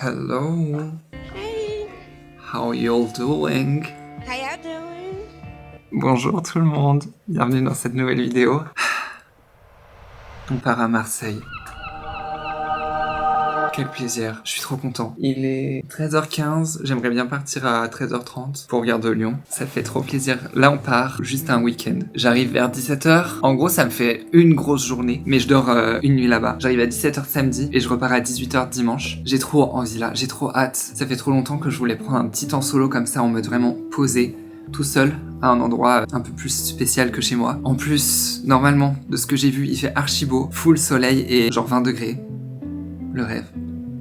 Hello, Hey, how you all doing? how y'all doing? Bonjour tout le monde, bienvenue dans cette nouvelle vidéo. On part à Marseille. Quel plaisir, je suis trop content. Il est 13h15, j'aimerais bien partir à 13h30 pour Gare de Lyon. Ça fait trop plaisir. Là on part, juste un week-end. J'arrive vers 17h. En gros ça me fait une grosse journée, mais je dors une nuit là-bas. J'arrive à 17h samedi et je repars à 18h dimanche. J'ai trop envie là, j'ai trop hâte. Ça fait trop longtemps que je voulais prendre un petit temps solo comme ça en mode vraiment posé, tout seul, à un endroit un peu plus spécial que chez moi. En plus, normalement, de ce que j'ai vu, il fait archi beau, full soleil et genre 20 degrés. Le rêve.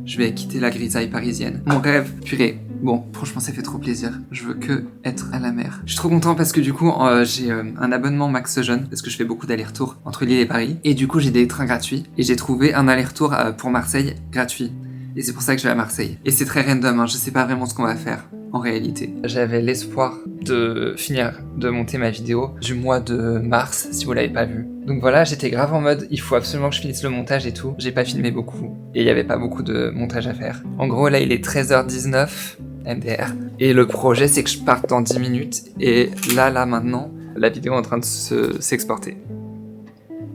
Je vais quitter la grisaille parisienne. Mon rêve, purée. Bon, franchement, ça fait trop plaisir. Je veux que être à la mer. Je suis trop content parce que du coup, j'ai un abonnement Max Jeune parce que je fais beaucoup d'allers-retours entre Lille et Paris. Et du coup, j'ai des trains gratuits. Et j'ai trouvé un aller-retour pour Marseille gratuit. Et c'est pour ça que je vais à Marseille. Et c'est très random, hein, je sais pas vraiment ce qu'on va faire. En réalité. J'avais l'espoir de finir de monter ma vidéo du mois de mars, si vous l'avez pas vu. Donc voilà, j'étais grave en mode, il faut absolument que je finisse le montage et tout. J'ai pas filmé beaucoup, et il y avait pas beaucoup de montage à faire. En gros, là, il est 13h19, MDR. Et le projet, c'est que je parte dans 10 minutes, et là, maintenant, la vidéo est en train de s'exporter.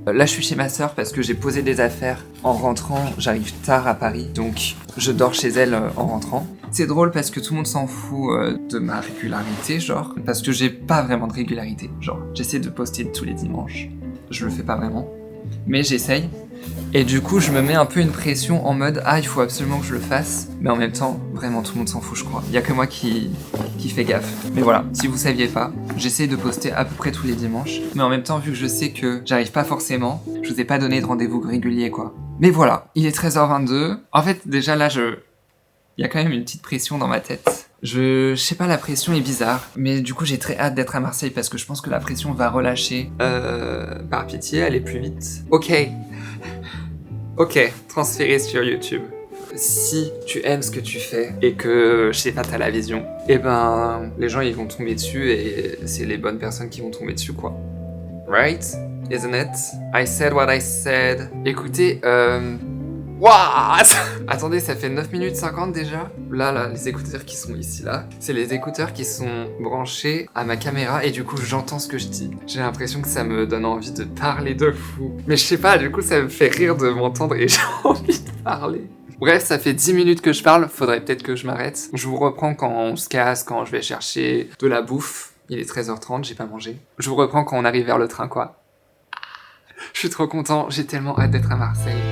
Là, je suis chez ma sœur parce que j'ai posé des affaires. En rentrant, j'arrive tard à Paris, donc je dors chez elle en rentrant. C'est drôle parce que tout le monde s'en fout de ma régularité, genre, parce que j'ai pas vraiment de régularité. Genre, j'essaie de poster tous les dimanches. Je le fais pas vraiment, mais j'essaye. Et du coup, je me mets un peu une pression en mode « Ah, il faut absolument que je le fasse ». Mais en même temps, vraiment, tout le monde s'en fout, je crois. Il y a que moi qui fait gaffe. Mais voilà, si vous saviez pas, j'essaie de poster à peu près tous les dimanches. Mais en même temps, vu que je sais que j'arrive pas forcément, je vous ai pas donné de rendez-vous régulier, quoi. Mais voilà, il est 13h22. En fait, déjà là, il y a quand même une petite pression dans ma tête. Je sais pas, la pression est bizarre, mais du coup j'ai très hâte d'être à Marseille parce que je pense que la pression va relâcher. Par pitié, allez plus vite. Ok, transférer sur YouTube. Si tu aimes ce que tu fais et que, je sais pas, t'as la vision, eh ben, les gens ils vont tomber dessus et c'est les bonnes personnes qui vont tomber dessus, quoi. Right? Isn't it? I said what I said. Écoutez, What? Attendez, ça fait 9 minutes 50 déjà. Là, les écouteurs qui sont ici, là, c'est les écouteurs qui sont branchés à ma caméra et du coup, j'entends ce que je dis. J'ai l'impression que ça me donne envie de parler de fou. Mais je sais pas, du coup, ça me fait rire de m'entendre et j'ai envie de parler. Bref, ça fait 10 minutes que je parle, faudrait peut-être que je m'arrête. Je vous reprends quand on se casse, quand je vais chercher de la bouffe. Il est 13h30, j'ai pas mangé. Je vous reprends quand on arrive vers le train, quoi. Je suis trop content, j'ai tellement hâte d'être à Marseille.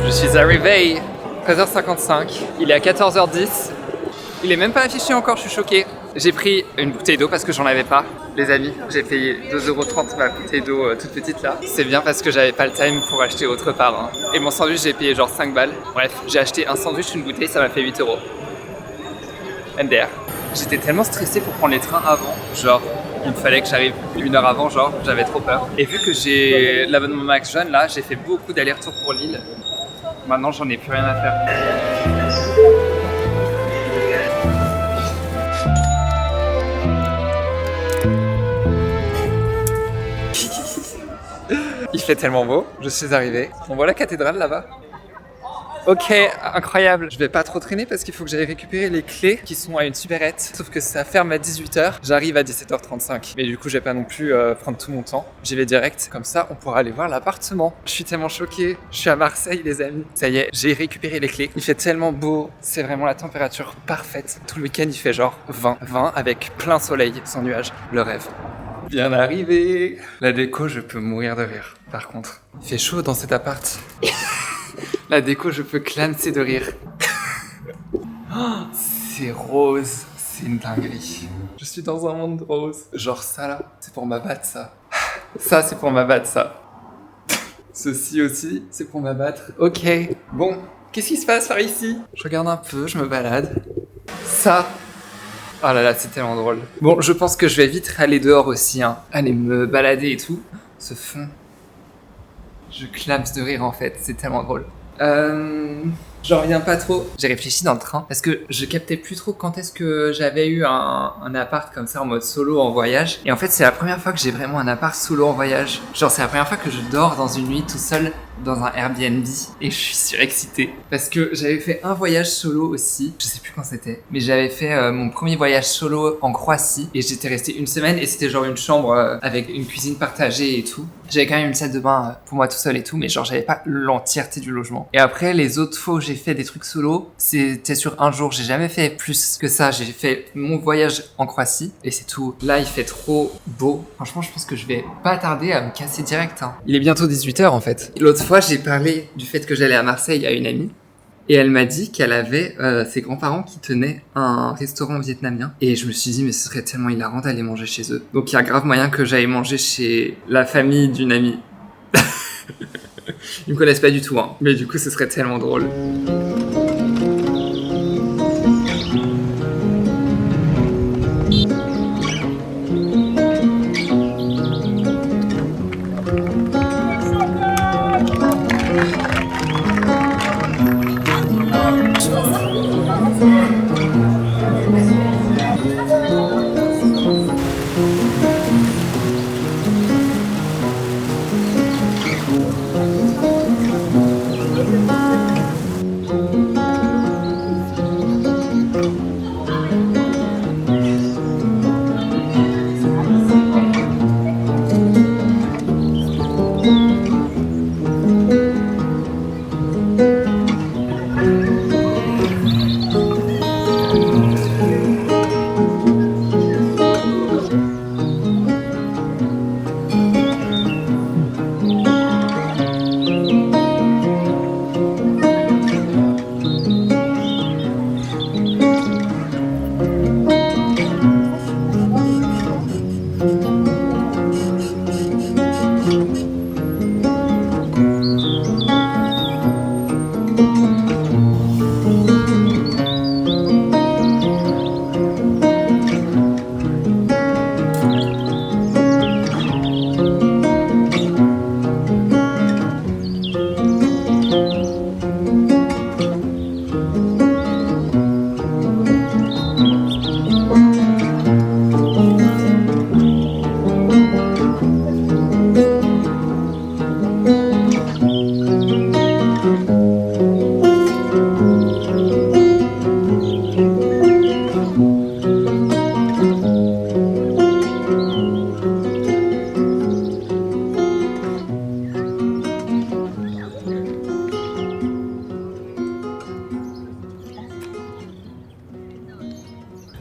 Je suis arrivé, 13h55, il est à 14h10, il est même pas affiché encore, je suis choqué. J'ai pris une bouteille d'eau parce que j'en avais pas, les amis, j'ai payé 2,30€ ma bouteille d'eau toute petite là. C'est bien parce que j'avais pas le time pour acheter autre part, hein. Et mon sandwich j'ai payé genre 5 balles. Bref, j'ai acheté un sandwich, une bouteille, ça m'a fait 8€. MDR. J'étais tellement stressé pour prendre les trains avant, genre il me fallait que j'arrive 1 heure avant, genre j'avais trop peur. Et vu que j'ai l'abonnement Max Jeune là, j'ai fait beaucoup d'allers-retours pour Lille. Maintenant j'en ai plus rien à faire. Il fait tellement beau, je suis arrivé. On voit la cathédrale là-bas. Ok, incroyable. Je vais pas trop traîner parce qu'il faut que j'aille récupérer les clés qui sont à une supérette. Sauf que ça ferme à 18h. J'arrive à 17h35. Mais du coup, je vais pas non plus prendre tout mon temps. J'y vais direct. Comme ça, on pourra aller voir l'appartement. Je suis tellement choqué. Je suis à Marseille, les amis. Ça y est, j'ai récupéré les clés. Il fait tellement beau. C'est vraiment la température parfaite. Tout le week-end, il fait genre 20 avec plein soleil, sans nuages. Le rêve. Bien arrivé. La déco, je peux mourir de rire. Par contre, il fait chaud dans cet appart. La déco, je peux clamser de rire. Oh, c'est rose, c'est une dinguerie. Je suis dans un monde rose. Genre ça là, c'est pour ma batte ça. Ça, c'est pour ma batte ça. Ceci aussi, c'est pour m'abattre. Ok, bon, qu'est-ce qui se passe par ici? Je regarde un peu, je me balade. Ça. Oh là là, c'est tellement drôle. Bon, je pense que je vais vite aller dehors aussi, hein. Aller me balader et tout. Ce fond. Je clapse de rire en fait, c'est tellement drôle. J'en reviens pas trop. J'ai réfléchi dans le train parce que je captais plus trop quand est-ce que j'avais eu un appart comme ça en mode solo en voyage. Et en fait, c'est la première fois que j'ai vraiment un appart solo en voyage. Genre, c'est la première fois que je dors dans une nuit tout seul dans un Airbnb et je suis surexcité parce que j'avais fait un voyage solo aussi, je sais plus quand c'était, mais j'avais fait mon premier voyage solo en Croatie et j'étais resté une semaine et c'était genre une chambre avec une cuisine partagée et tout. J'avais quand même une salle de bain pour moi tout seul et tout, mais genre j'avais pas l'entièreté du logement. Et après les autres fois où j'ai fait des trucs solo, c'était sur un jour, j'ai jamais fait plus que ça. J'ai fait mon voyage en Croatie et c'est tout. Là il fait trop beau, franchement je pense que je vais pas tarder à me casser direct. Il est bientôt 18h en fait. L'autre fois j'ai parlé du fait que j'allais à Marseille à une amie. Et elle m'a dit qu'elle avait ses grands-parents qui tenaient un restaurant vietnamien. Et je me suis dit, mais ce serait tellement hilarant d'aller manger chez eux. Donc il y a grave moyen que j'aille manger chez la famille d'une amie. Ils me connaissent pas du tout, hein. Mais du coup, ce serait tellement drôle.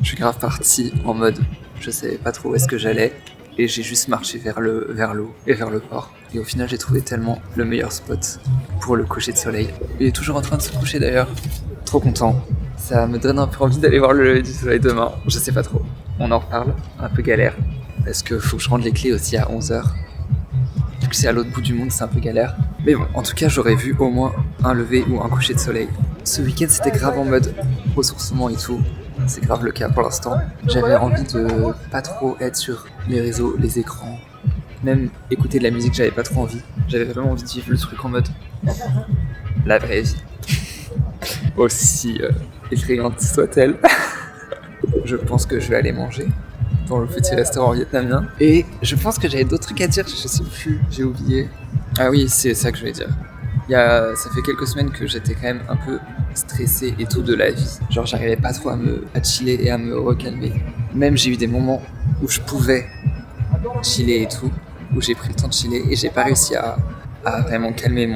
Je suis grave parti en mode je savais pas trop où est-ce que j'allais et j'ai juste marché vers l'eau et vers le port. Et au final j'ai trouvé tellement le meilleur spot pour le coucher de soleil. Il est toujours en train de se coucher d'ailleurs. Trop content. Ça me donne un peu envie d'aller voir le lever du soleil demain. Je sais pas trop. On en reparle. Un peu galère. Parce que faut que je rende les clés aussi à 11h. Vu que c'est à l'autre bout du monde, c'est un peu galère. Mais bon, en tout cas, j'aurais vu au moins un lever ou un coucher de soleil. Ce week-end, c'était grave en mode ressourcement et tout. C'est grave le cas pour l'instant. J'avais envie de pas trop être sur les réseaux, les écrans. Même écouter de la musique, j'avais pas trop envie. J'avais vraiment envie de vivre le truc en mode la vraie vie. Aussi effrayante soit-elle. Je pense que je vais aller manger dans le petit restaurant vietnamien. Et je pense que j'avais d'autres trucs à dire, je sais plus, j'ai oublié. Ah oui, c'est ça que je vais dire. Ça fait quelques semaines que j'étais quand même un peu stressé et tout de la vie. Genre j'arrivais pas trop à chiller et à me recalmer. Même j'ai eu des moments où je pouvais chiller et tout, où j'ai pris le temps de chiller et j'ai pas réussi à vraiment calmer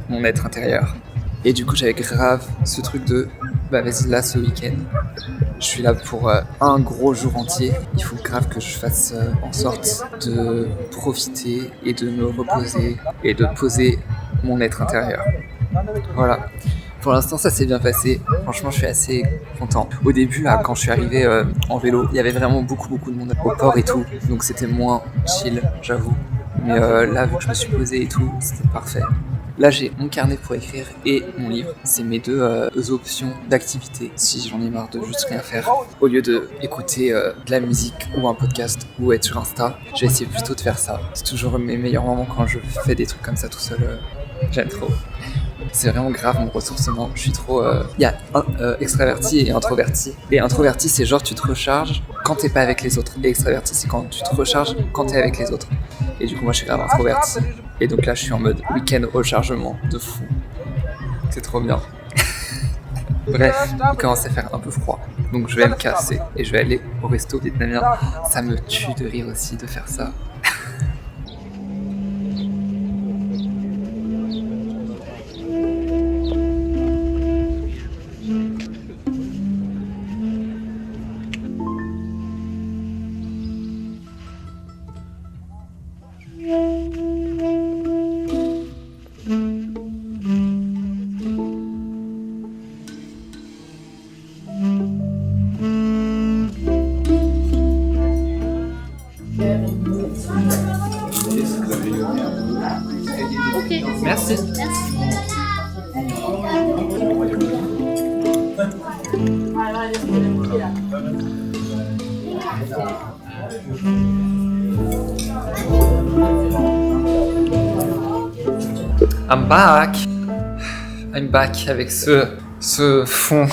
mon être intérieur. Et du coup j'avais grave ce truc de vas-y là ce week-end je suis là pour un gros jour entier. Il faut grave que je fasse en sorte de profiter et de me reposer et de poser mon être intérieur. Voilà. Pour l'instant, ça s'est bien passé. Franchement, je suis assez content. Au début, là, quand je suis arrivé en vélo, il y avait vraiment beaucoup de monde au port et tout. Donc c'était moins chill, j'avoue. Mais là, vu que je me suis posé et tout, c'était parfait. Là, j'ai mon carnet pour écrire et mon livre. C'est mes deux options d'activité si j'en ai marre de juste rien faire. Au lieu de écouter de la musique ou un podcast ou être sur Insta, je vais essayer plutôt de faire ça. C'est toujours mes meilleurs moments quand je fais des trucs comme ça tout seul. J'aime trop. C'est vraiment grave mon ressourcement. Je suis trop... Il y a extraverti et introverti. Et introverti, c'est genre tu te recharges quand t'es pas avec les autres. Et extraverti, c'est quand tu te recharges quand t'es avec les autres. Et du coup, moi, je suis grave introverti. Et donc là, je suis en mode week-end rechargement de fou. C'est trop bien. Bref, il commence à faire un peu froid. Donc je vais me casser et je vais aller au resto vietnamien. Ça me tue de rire aussi de faire ça. Merci. I'm back avec ce fond.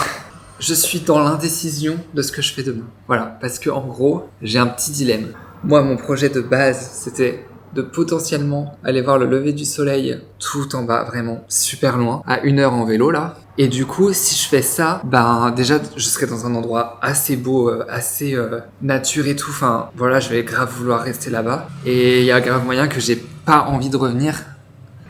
Je suis dans l'indécision de ce que je fais demain. Voilà, parce que en gros, j'ai un petit dilemme. Moi, mon projet de base, c'était de potentiellement aller voir le lever du soleil tout en bas, vraiment super loin, à 1 heure en vélo là. Et du coup, si je fais ça, ben déjà, je serai dans un endroit assez beau, assez nature et tout. Enfin, voilà, je vais grave vouloir rester là-bas. Et il y a grave moyen que j'ai pas envie de revenir.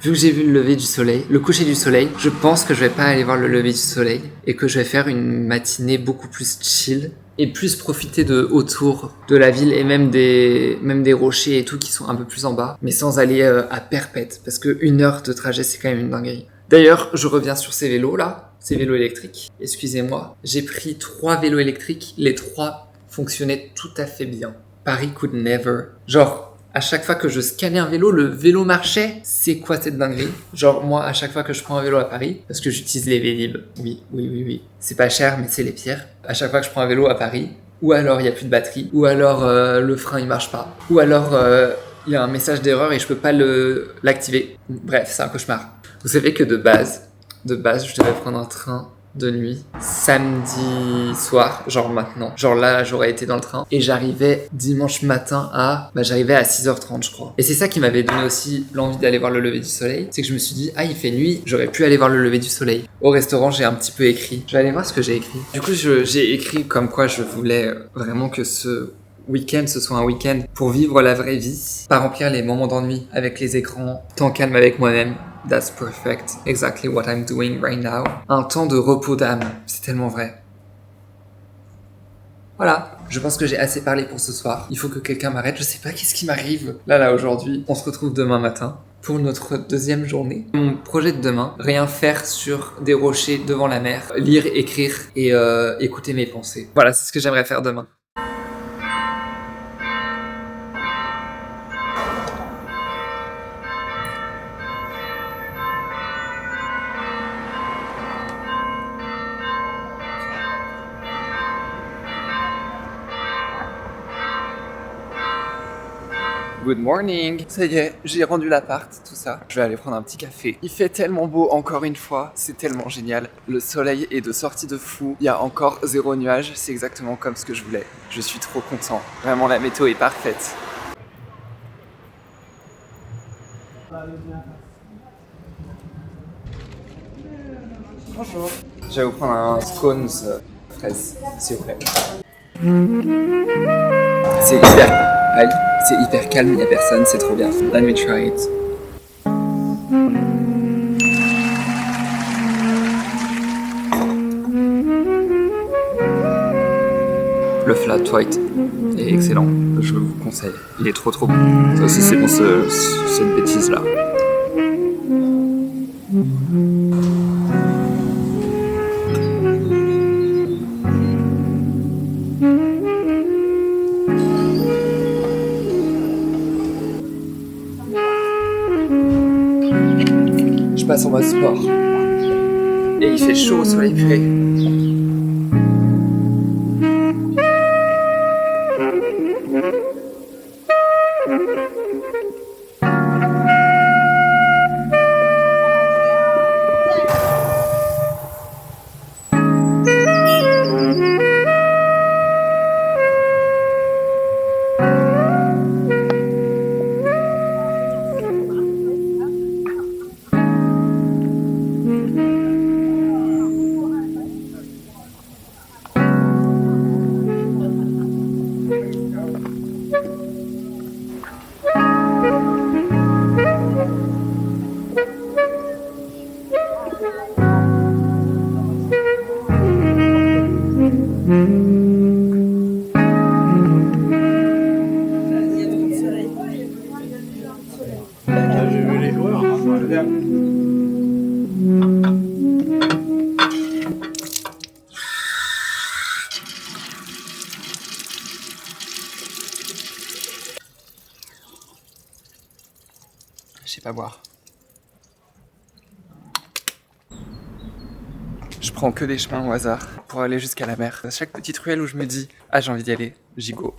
Vu que j'ai vu le lever du soleil, le coucher du soleil, je pense que je vais pas aller voir le lever du soleil et que je vais faire une matinée beaucoup plus chill et plus profiter de autour de la ville et même des rochers et tout qui sont un peu plus en bas, mais sans aller à perpète parce que 1 heure de trajet c'est quand même une dinguerie. D'ailleurs, je reviens sur ces vélos là, ces vélos électriques. Excusez-moi, j'ai pris 3 vélos électriques, les 3 fonctionnaient tout à fait bien. Paris could never. Genre, à chaque fois que je scannais un vélo, le vélo marchait. C'est quoi cette dinguerie? Genre, moi, à chaque fois que je prends un vélo à Paris, parce que j'utilise les Vélib, oui. C'est pas cher, mais c'est les pires. À chaque fois que je prends un vélo à Paris, ou alors il y a plus de batterie, ou alors le frein il marche pas, ou alors il y a un message d'erreur et je peux pas l'activer. Bref, c'est un cauchemar. Vous savez que de base, je devais prendre un train de nuit samedi soir, genre maintenant, genre là j'aurais été dans le train et j'arrivais dimanche matin j'arrivais à 6h30 je crois. Et c'est ça qui m'avait donné aussi l'envie d'aller voir le lever du soleil, c'est que je me suis dit il fait nuit, j'aurais pu aller voir le lever du soleil. Au restaurant j'ai un petit peu écrit, je vais aller voir ce que j'ai écrit. Du coup j'ai écrit comme quoi je voulais vraiment que ce week-end ce soit un week-end pour vivre la vraie vie, pas remplir les moments d'ennui avec les écrans, temps calme avec moi-même. That's perfect. Exactly what I'm doing right now. Un temps de repos d'âme. C'est tellement vrai. Voilà. Je pense que j'ai assez parlé pour ce soir. Il faut que quelqu'un m'arrête. Je sais pas qu'est-ce qui m'arrive là aujourd'hui. On se retrouve demain matin pour notre deuxième journée. Mon projet de demain, rien faire sur des rochers devant la mer, lire, écrire et écouter mes pensées. Voilà, c'est ce que j'aimerais faire demain. Good morning. Ça y est, j'ai rendu l'appart, tout ça. Je vais aller prendre un petit café. Il fait tellement beau encore une fois, c'est tellement génial. Le soleil est de sortie de fou. Il y a encore 0 nuage, c'est exactement comme ce que je voulais. Je suis trop content. Vraiment, la météo est parfaite. Bonjour. Je vais vous prendre un scones fraise, s'il vous plaît. C'est hyper calme, il n'y a personne, c'est trop bien. Let me try it. Le flat white est excellent, je vous conseille. Il est trop bon. Ça aussi c'est bon cette bêtise là. Je passe en mode sport. Et il fait chaud au soleil purée. bien. Je sais pas boire. Je prends que des chemins au hasard pour aller jusqu'à la mer. À chaque petite ruelle où je me dis « Ah, j'ai envie d'y aller », j'y go.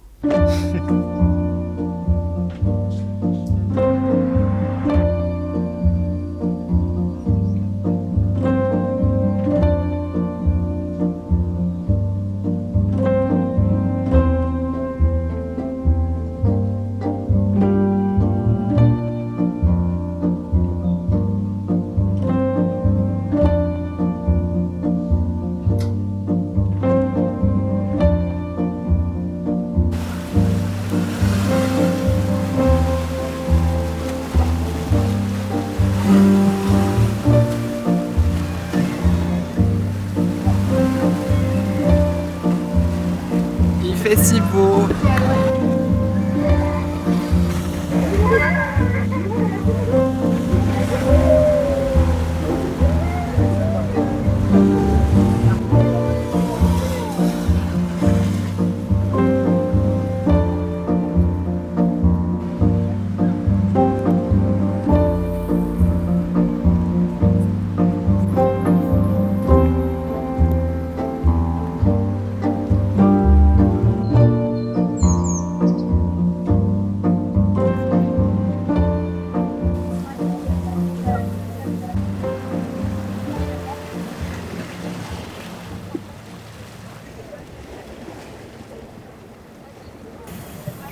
Il fait si beau.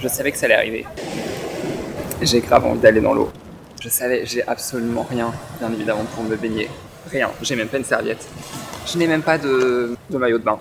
Je savais que ça allait arriver. J'ai grave envie d'aller dans l'eau. Je savais, j'ai absolument rien, bien évidemment, pour me baigner. Rien, j'ai même pas une serviette. Je n'ai même pas de maillot de bain.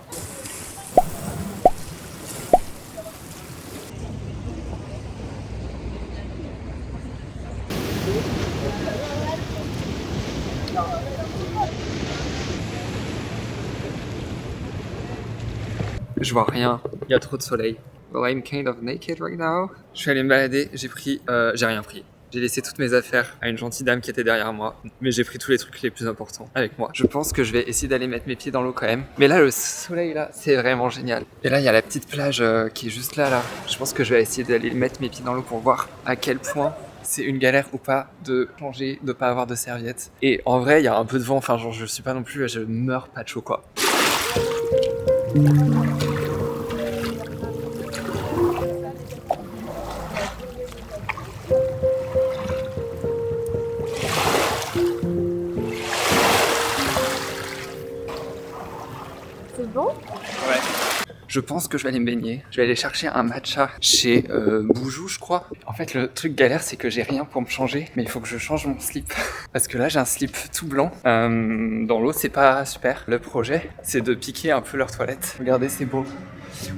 Je vois rien, il y a trop de soleil. Well, I'm kind of naked right now. Je suis allé me balader, j'ai rien pris. J'ai laissé toutes mes affaires à une gentille dame qui était derrière moi, mais j'ai pris tous les trucs les plus importants avec moi. Je pense que je vais essayer d'aller mettre mes pieds dans l'eau quand même. Mais là, le soleil là, c'est vraiment génial. Et là, il y a la petite plage qui est juste là. Je pense que je vais essayer d'aller mettre mes pieds dans l'eau pour voir à quel point c'est une galère ou pas de plonger, de pas avoir de serviette. Et en vrai, il y a un peu de vent, enfin genre je suis pas non plus, je meurs pas de chaud quoi. C'est bon? Ouais. Je pense que je vais aller me baigner. Je vais aller chercher un matcha chez Boujou, je crois. En fait, le truc galère, c'est que j'ai rien pour me changer, mais il faut que je change mon slip. Parce que là, j'ai un slip tout blanc. Dans l'eau, c'est pas super. Le projet, c'est de piquer un peu leur toilette. Regardez, c'est beau.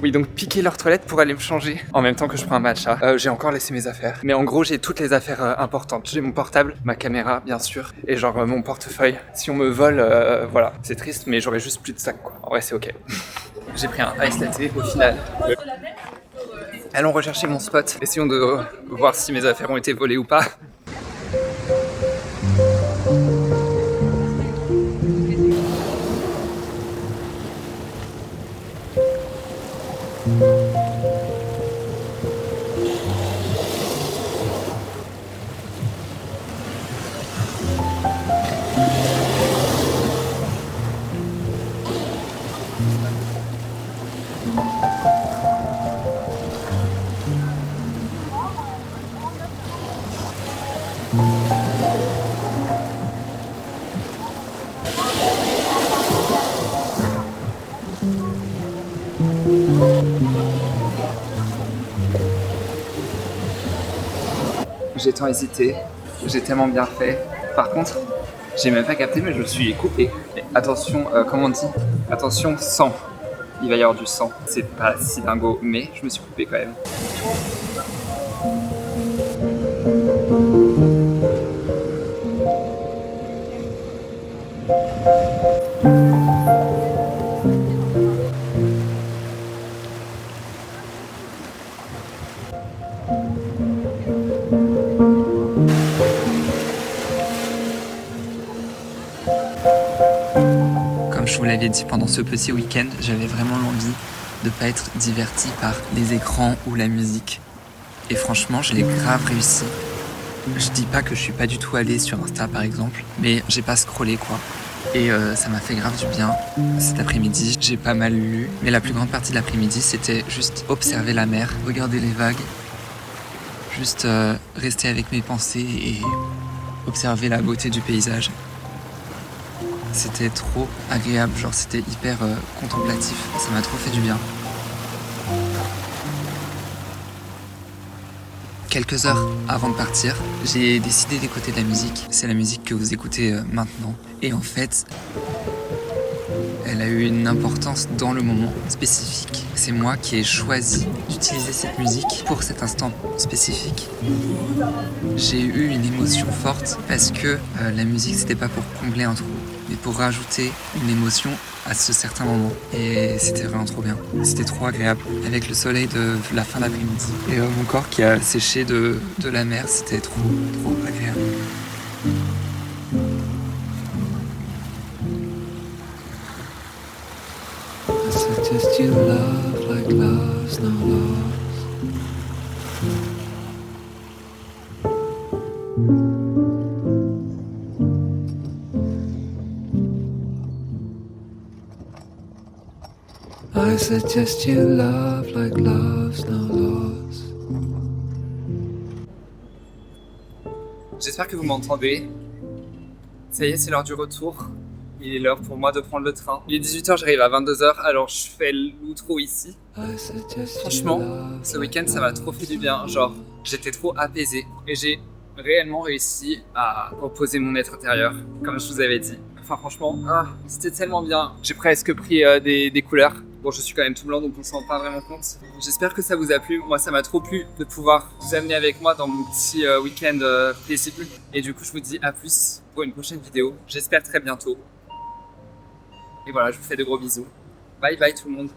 Oui, donc piquer leur toilette pour aller me changer en même temps que je prends un matcha. J'ai encore laissé mes affaires. Mais en gros, j'ai toutes les affaires importantes. J'ai mon portable, ma caméra, bien sûr, et genre mon portefeuille. Si on me vole, voilà. C'est triste, mais j'aurai juste plus de sac, quoi. En vrai, c'est ok. J'ai pris un ice latte au final. Allons rechercher mon spot. Essayons de voir si mes affaires ont été volées ou pas. J'ai tant hésité, j'ai tellement bien fait. Par contre, j'ai même pas capté, mais je me suis coupé. Et attention, comment on dit? Attention, sang. Il va y avoir du sang. C'est pas si dingo, mais je me suis coupé quand même. l'avais dit, pendant ce petit week-end, j'avais vraiment l'envie de pas être diverti par les écrans ou la musique. Et franchement, je l'ai grave réussi. Je dis pas que je suis pas du tout allé sur Insta par exemple, mais j'ai pas scrollé quoi. Et ça m'a fait grave du bien. Cet après-midi, j'ai pas mal lu, mais la plus grande partie de l'après-midi, c'était juste observer la mer, regarder les vagues, juste rester avec mes pensées et observer la beauté du paysage. C'était trop agréable, genre c'était hyper contemplatif, ça m'a trop fait du bien. Quelques heures avant de partir, j'ai décidé d'écouter de la musique. C'est la musique que vous écoutez maintenant. Et en fait, elle a eu une importance dans le moment spécifique. C'est moi qui ai choisi d'utiliser cette musique pour cet instant spécifique. J'ai eu une émotion forte parce que la musique, c'était pas pour combler un trou, mais pour rajouter une émotion à ce certain moment. Et c'était vraiment trop bien. C'était trop agréable. Avec le soleil de la fin d'après-midi et mon corps qui a séché de la mer, c'était trop agréable. I suggest you love like love's no loss. I suggest you love like love's no loss. J'espère que vous m'entendez. Ça y est, c'est l'heure du retour. Il est l'heure pour moi de prendre le train. Il est 18h, j'arrive à 22h, alors je fais l'outro ici. Franchement, ce week-end, ça m'a trop fait du bien. Genre, j'étais trop apaisé et j'ai réellement réussi à reposer mon être intérieur, comme je vous avais dit. Enfin, franchement, c'était tellement bien. J'ai presque pris des couleurs. Bon, je suis quand même tout blanc, donc on s'en rend pas vraiment compte. J'espère que ça vous a plu. Moi, ça m'a trop plu de pouvoir vous amener avec moi dans mon petit week-end paisible. Et du coup, je vous dis à plus pour une prochaine vidéo. J'espère très bientôt. Et voilà, je vous fais de gros bisous. Bye bye tout le monde.